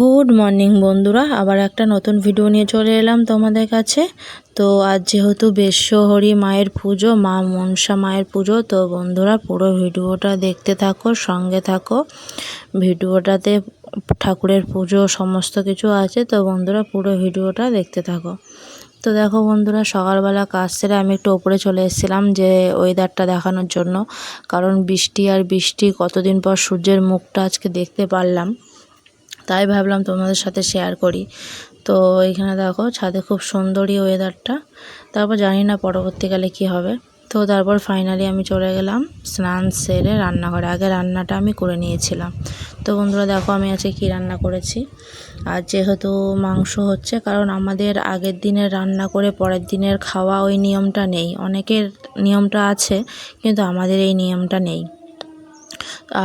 Good morning বন্ধুরা, আবার একটা নতুন ভিডিও নিয়ে চলে এলাম তোমাদের কাছে। তো আজ যেহেতু বেশ্বহরী মায়ের পুজো, মা মনসা মায়ের পুজো, তো বন্ধুরা পুরো ভিডিওটা দেখতে থাকো, সঙ্গে থাকো। ভিডিওটাতে ঠাকুরের পুজো সমস্ত কিছু আছে, তো বন্ধুরা পুরো ভিডিওটা দেখতে থাকো। তো দেখো বন্ধুরা, সকালবেলা কাজ সেরে আমি একটু ওপরে চলে এসেছিলাম যে ওয়েদারটা দেখানোর জন্য, কারণ বৃষ্টি আর বৃষ্টি, কতদিন পর সূর্যের মুখটা আজকে দেখতে পারলাম, তাই ভাবলাম তোমাদের সাথে শেয়ার করি। তো এখানে দেখো ছাদে খুব সুন্দরই ওয়েদারটা। তারপর জানি না পরবর্তীকালে কি হবে। তো তারপর ফাইনালি আমি চলে গেলাম স্নান সেরে রান্নাঘরে। আগে রান্নাটা আমি করে নিয়েছিলাম। তো বন্ধুরা দেখো আমি আজকে কী রান্না করেছি। আর যেহেতু মাংস হচ্ছে, কারণ আমাদের আগের দিনের রান্না করে পরের দিনের খাওয়া ওই নিয়মটা নেই। অনেকের নিয়মটা আছে, কিন্তু আমাদের এই নিয়মটা নেই।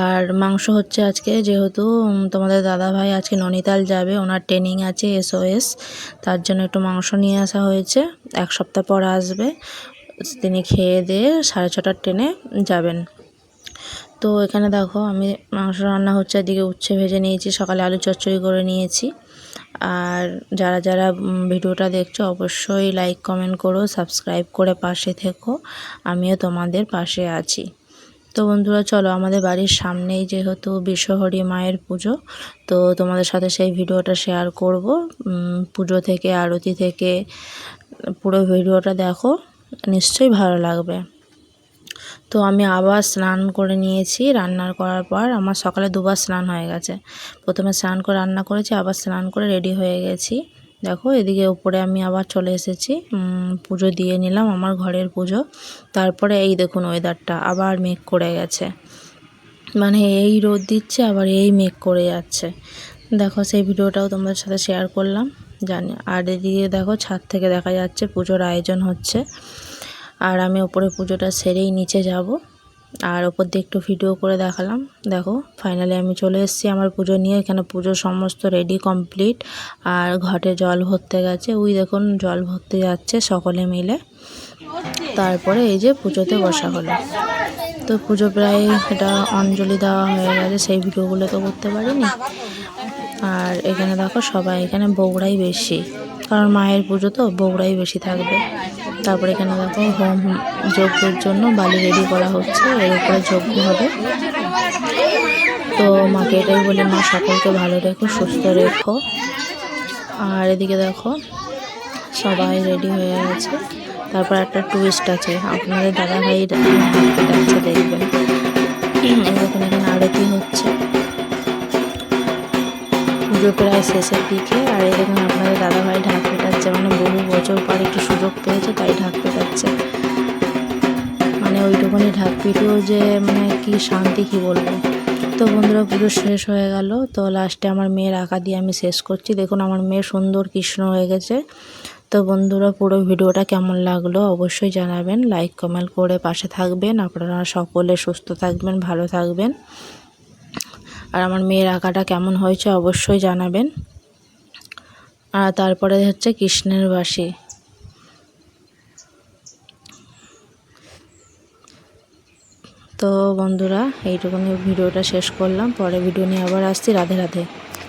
আর মাংস হচ্ছে আজকে, যেহেতু তোমাদের দাদাভাই আজকে নৈনিতাল যাবে, ওনার ট্রেনিং আছে SOS, তার জন্য একটু মাংস নিয়ে আসা হয়েছে। 1 সপ্তাহ পর আসবে, তিনি খেয়ে দিয়ে 6:30টার ট্রেনে যাবেন। তো এখানে দেখো আমি মাংস রান্না হচ্ছে, এদিকে উচ্ছে ভেজে নিয়েছি, সকালে আলু চচ্চড়ি করে নিয়েছি। আর যারা যারা ভিডিওটা দেখছো অবশ্যই লাইক কমেন্ট করো, সাবস্ক্রাইব করে পাশে থেকো, আমিও তোমাদের পাশে আছি। তো বন্ধুরা চলো, আমাদের বাড়ির সামনেই যেহেতু বেশ্বহরী মায়ের পুজো, তো তোমাদের সাথে সেই ভিডিওটা শেয়ার করব। পুজো থেকে আরতি থেকে পুরো ভিডিওটা দেখো, নিশ্চয়ই ভালো লাগবে। তো আমি আবার স্নান করে নিয়েছি রান্নার করার পর। আমার সকালে 2বার স্নান হয়ে গেছে। প্রথমে স্নান করে রান্না করেছি, আবার স্নান করে রেডি হয়ে গেছি। দেখো এদিকে উপরে আমি আবার চলে এসেছি, পুজো দিয়ে নিলাম, আমার ঘরের পুজো। তারপরে এই দেখুন ওয়েদারটা আবার মেঘ করে গেছে, মানে এই রোদ দিচ্ছে আবার এই মেঘ করে যাচ্ছে। দেখো সেই ভিডিওটাও তোমাদের সাথে শেয়ার করলাম, জানি। আর এদিকে দেখো ছাদ থেকে দেখা যাচ্ছে পুজোর আয়োজন হচ্ছে। আর আমি ওপরে পুজোটা সেরেই নিচে যাব, আর ওপর দিয়ে একটু ভিডিও করে দেখালাম। দেখো ফাইনালি আমি চলে এসেছি আমার পুজো নিয়ে। এখানে পুজো সমস্ত রেডি কমপ্লিট। আর ঘটে জল ভরতে গেছে, ওই দেখুন জল ভরতে যাচ্ছে সকলে মিলে। তারপরে এই যে পুজোতে বসা হলো। তো পুজো প্রায় এটা অঞ্জলি দেওয়া হয়ে গেছে, সেই ভিডিওগুলো তো করতে পারিনি। আর এখানে দেখো সবাই, এখানে বউরাই বেশি, কারণ মায়ের পুজো তো বউরাই বেশি থাকবে। তারপরে এখানে দেখো হোম যজ্ঞের জন্য বালি রেডি করা হচ্ছে, এর উপরে যজ্ঞ হবে। তো মাকে এটাই বলি, মা সকলকে ভালো রেখো, সুস্থ রেখো। আর এদিকে দেখো সবাই রেডি হয়ে গেছে। তারপর একটা টুইস্ট আছে, আপনাদের দাদাভাই যাচ্ছে দেখবেন। এরকম এখানে আরতি হচ্ছে, পুজো প্রায় শেষের দিকে। আর এরকম আপনাদের দাদাভাই ঢাক পেটাচ্ছে, মানে বহু বছর পর একটু সুযোগ পেয়েছে তাই ঢাক পেটাচ্ছে। মানে ওইটুকুনি ঢাক পিটিয়েও যে মানে কি শান্তি, কি বলবো। তো বন্ধুরা পুজো শেষ হয়ে গেল। তো লাস্টে আমার মেয়ের আঁকা দিয়ে আমি শেষ করছি। দেখুন আমার মেয়ে সুন্দর কৃষ্ণ হয়ে গেছে। তো বন্ধুরা পুরো ভিডিওটা কেমন লাগলো অবশ্যই জানাবেন, লাইক কমেন্ট করে পাশে থাকবেন। আপনারা সকলে সুস্থ থাকবেন, ভালো থাকবেন। আর আমার মেয়ের আঁকাটা কেমন হয়েছে অবশ্যই জানাবেন। আর তারপরে হচ্ছে কৃষ্ণের বাঁশি। তো বন্ধুরা এইটুকুনি ভিডিওটা শেষ করলাম, পরে ভিডিও নিয়ে আবার আসছি। রাধে রাধে।